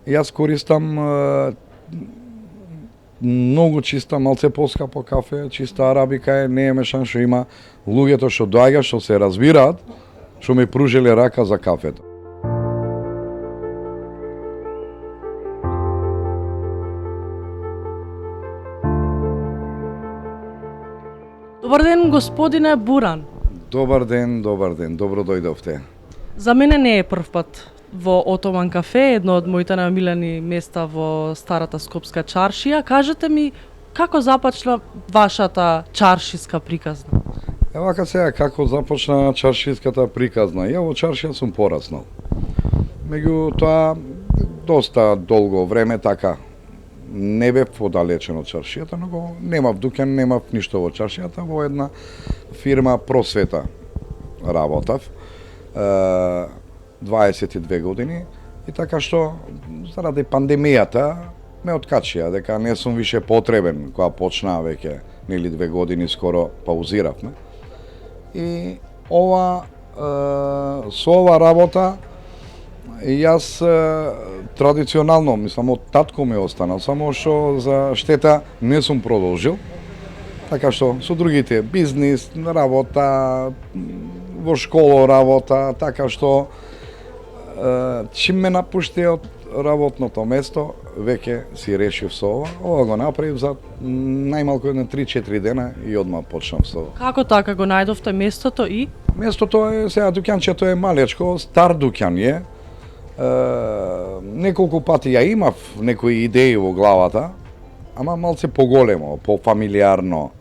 Јас користам многу чиста, малце поскапо кафе, чиста арабика е, не е мешан, што има луѓето што доаѓа, што се разбираат, што ми пружеле рака за кафето. Добар ден, господине Буран. Добар ден, добро дојдовте. За мене не е прв пат во Отоман кафе, едно од моите најомилени места во старата Скопска чаршија. Кажете ми, како започна вашата чаршиска приказна? Вака сега, како започна чаршиската приказна? Ја во чаршија сум пораснал. Меѓутоа, доста долго време така, не бев оддалечен од чаршијата, но немав дуќан, немав ништо во чаршијата, во една фирма Просвета работав. 22 години и така што заради пандемијата ме откачија дека не сум више потребен кога почнаа веќе нели 2 години скоро паузиравме. И со ова работа јас традиционално, мислам, од татко ми останал, само што за штета не сум продолжил. Така што со другите бизнис, работа, во школа работа, така што чим ме напушти од работното место, веќе си решив со ова. Ова го направив за најмалку едно 3-4 дена и одма почнав со ова. Како така го најдовте местото и? Местото е, сега дуќанчето е малечко, стар дуќан е. Неколку пати ја имав некои идеи во главата, ама малце поголемо, пофамилиарно.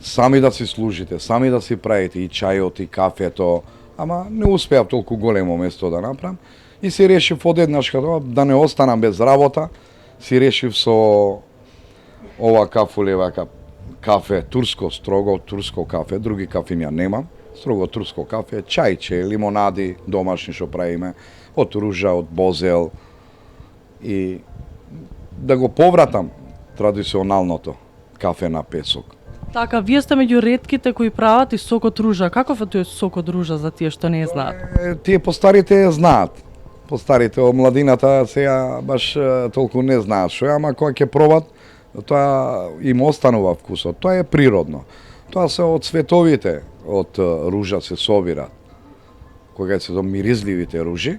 Сами да си служите, сами да си правите и чајот и кафето, ама не успеав толку големо место да направам и си решив одеднаш кога да не останам без работа, си решив со ова кафе турско, строго турско кафе, други кафиња немам, строго турско кафе, чајче, лимонади домашни што правиме, од ружа, од бозел и да го повратам традиционалното кафе на песок. Така, вие сте меѓу ретките кои прават и сок од ружа. Каков е тој сок од ружа за тие што не знаат? Тие постарите знаат. Постарите, младината сега баш толку не знаат што е, ама кога ќе пробат, тоа им останува вкусот. Тоа е природно. Тоа се од цветовите од ружа се собираат. Кога се до миризливите ружи.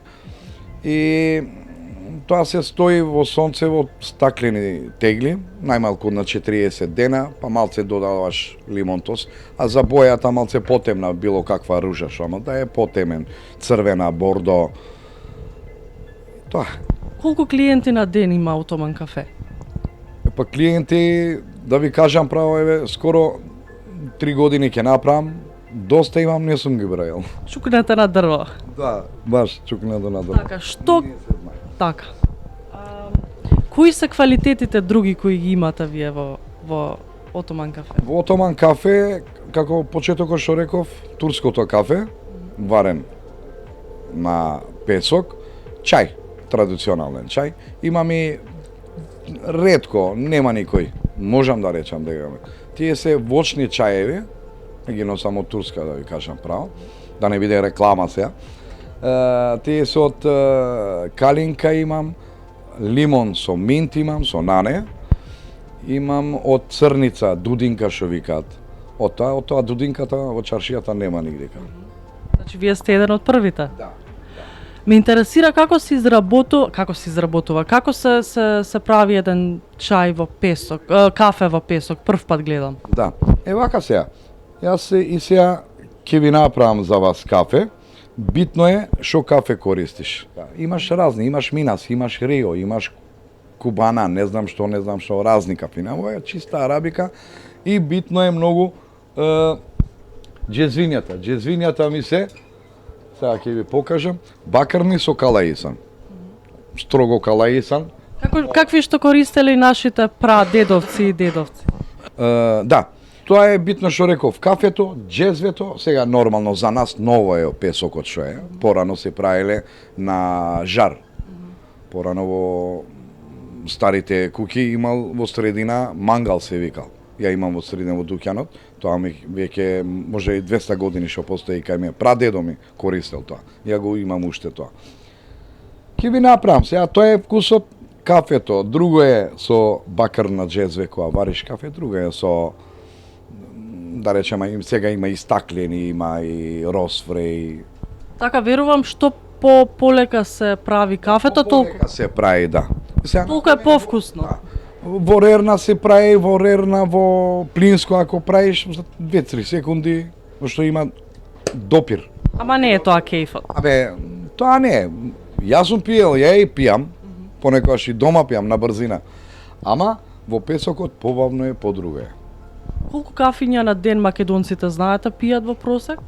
И тоа се стои во сонце во стаклени тегли, најмалку на 40 дена, па малце додаваш лимонтос, а за бојата малце потемна било каква ружа, што ама да е потемен, црвена, бордо. Тоа. Колку клиенти на ден има Отоман кафе? Па клиенти, да ви кажам право, скоро 3 години ќе направам, доста имам, не сум ги брајал. Чукнете на дрво. Да, баш чукнето на дрво. Така, што така? Кои се квалитетите други кои ги имате вие во Отоман кафе? Во Отоман кафе, како почетокот што реков, турското кафе, варен на песок, чај, традиционален чај. Имам и ретко, нема никој, можам да речам дека тие се вочни чаеви, ги носам од Турска, да ви кажам право, да не биде реклама сега. Тие се од калинка имам, лимон со минт имам, со нане, имам од црница, дудинка што викаат. Од тоа дудинката во чаршијата нема нигдека. Значи вие сте еден од првите? Да. Ме интересира како се изработува, како се прави еден чај во песок, кафе во песок, прв пат гледам. Да. Вака сега. Јас и сега ќе ви направам за вас кафе. Битно е што кафе користиш. Имаш разни, имаш Минас, имаш Рио, имаш Кубана, не знам што, разни кафина. Ова е чиста арабика и битно е многу џезвињата. Џезвињата ми се, сега ќе ви покажам, бакарни со калаисан. Строго калаисан. Какви што користеле нашите прадедовци и дедовци? Да. Тоа е битно што реков, кафето, џезвето, сега нормално за нас ново е песокот што е. Порано се правеле на жар. Порано во старите куќи имал во средина мангал се викал. Ја имам во средина во дуќанот, тоа ми веќе може и 200 години што постои кај ме. Прадедо ми користел тоа. Ја го имам уште тоа. Ќе ви направам сега, тоа е вкусот кафето, друго е со бакар на джезве кога вариш кафе, друго е со да речеме сега има и стаклени, има и росфрей. Така верувам што полека се прави кафето, толку Полека се прави, да. Сега, толку е повкусно. да. Во рерна се прави, во рерна, во плинско, ако правиш за 2-3 секунди, што има допир. Ама не е тоа кејфот. Абе, тоа не е. Јас сум пиел, ја и пијам, понекогаш и дома пијам на брзина. Ама во песокот побавно е, подруго е. Колку кафиња на ден македонците знаете пијат во просек?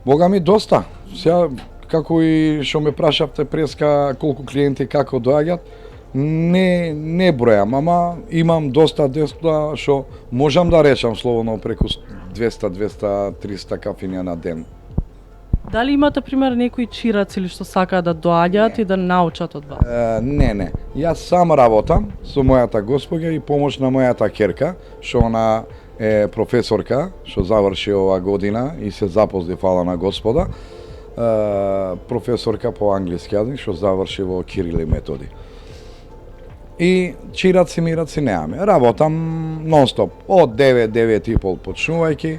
Бога ми доста. Сега, како и што ме прашавте преска колку клиенти како доаѓаат, не бројам, ама имам доста што можам да речам слободно преку 200, 200, 300 кафиња на ден. Дали имате пример некои чираци или што сакаат да доаѓаат и да научат од вас? Не. Јас сам работам со мојата госпоѓа и помош на мојата керка, што она е професорка, што заврши ова година и се запозди, фала на Господа. Професорка по англиски јазик, што заврши во Кирил и Методи. И чираци мираци неаме. Работам нон-стоп, од 9-9:30 почнувајќи.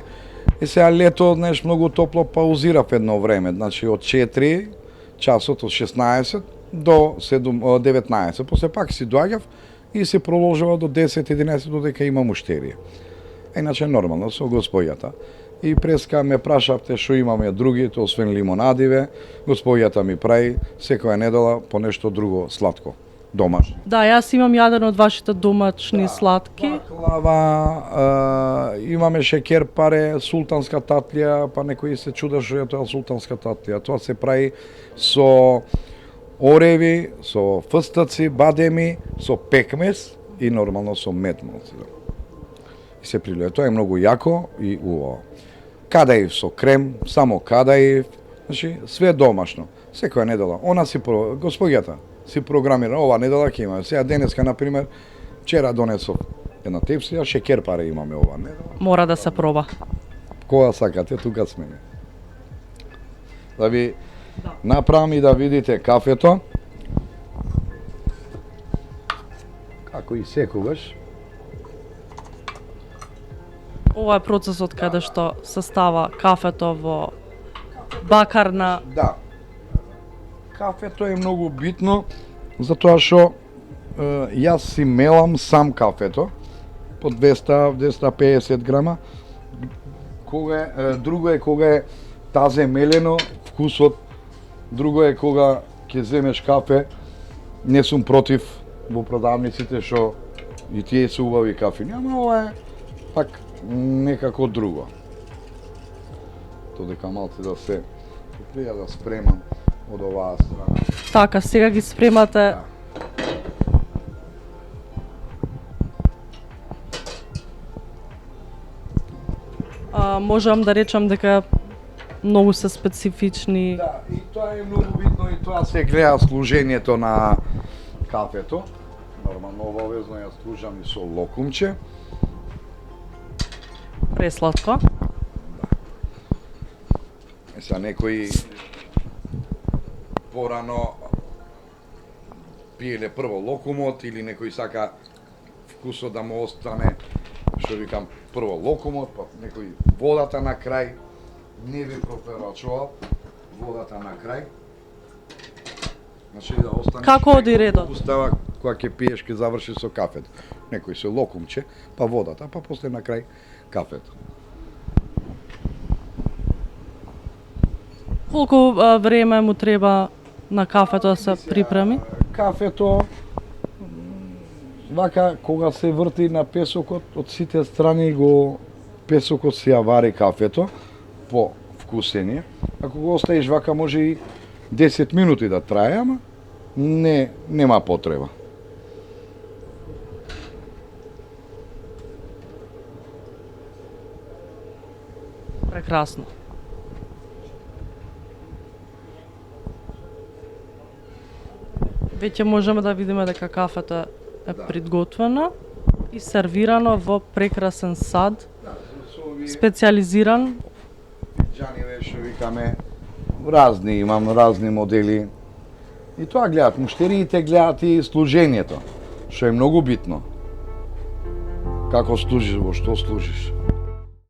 И сега лето, знаеш, многу топло, паузирав едно време, значи од 4 часот, од 16 до 19. После пак си доаѓав и се продолжува до 10-11 додека имам уштерија. Иначе нормално со господјата. И преска ме прашавте што имаме другите, освен лимонадиве, господјата ми прави секоја недела по нешто друго сладко, домашно. Да, јас имам јаден од вашите домачни сладки. Баклава, имаме шекер паре, султанска татлија, па некои се чуда што е тоа султанска татлија. Тоа се прави со ореви, со фстаци, бадеми, со пекмес и нормално со мед малци. И се прилија. Тоа е многу јако и убаво. Кадаив со крем, само кадаив, значи све домашно. Секоја недела. Она си господјата си програмира, ова недела ќе имаме. Сега денеска, например, вчера донесов една тепсија, шекер паре имаме ова недела. Мора да се проба. Кога сакате, тука сме. Да ви направам и да видите кафето. Како и секогаш. Ова е процесот каде што се става кафето во бакарна. Да. Кафето е многу битно, затоа што јас си мелам сам кафето по 200-250 грама. Друго е кога е тазе мелено, вкусот. Друго е кога ќе земеш кафе. Не сум против во продавниците што и тие се убави кафи. Ама ова е пак некако друго. Додека малце да се треба да спремам од оваа страна. Така, сега ги спремате. Можам да речам дека многу се специфични. Да, и тоа е многу битно и тоа се гледа служењето на кафето. Нормално обавезно ја служам и со локумче. Пресладко. Сега некои порано пиеле прво локумот или некој сака вкусот да му остане, што викам, прво локумот, па некој водата на крај. Не би препорачувал водата на крај. Значи да остане. Како оди редот? Устава кога ќе пиеш, ќе заврши со кафето. Некој со локумче, па водата, па после на крај кафето. Колку време му треба на кафето да се припреми? Кафето вака кога се врти на песокот, од сите страни песокот се ја вари кафето по вкусење. Ако го оставиш вака може и 10 минути да трае, ама нема потреба. Прекрасно. Веќе можеме да видиме дека кафето е приготвено и сервирано во прекрасен сад, специализиран. Джаниве што викаме, разни имам, разни модели. И тоа гледат муштериите, гледат и служењето, што е многу битно. Како служиш, во што служиш.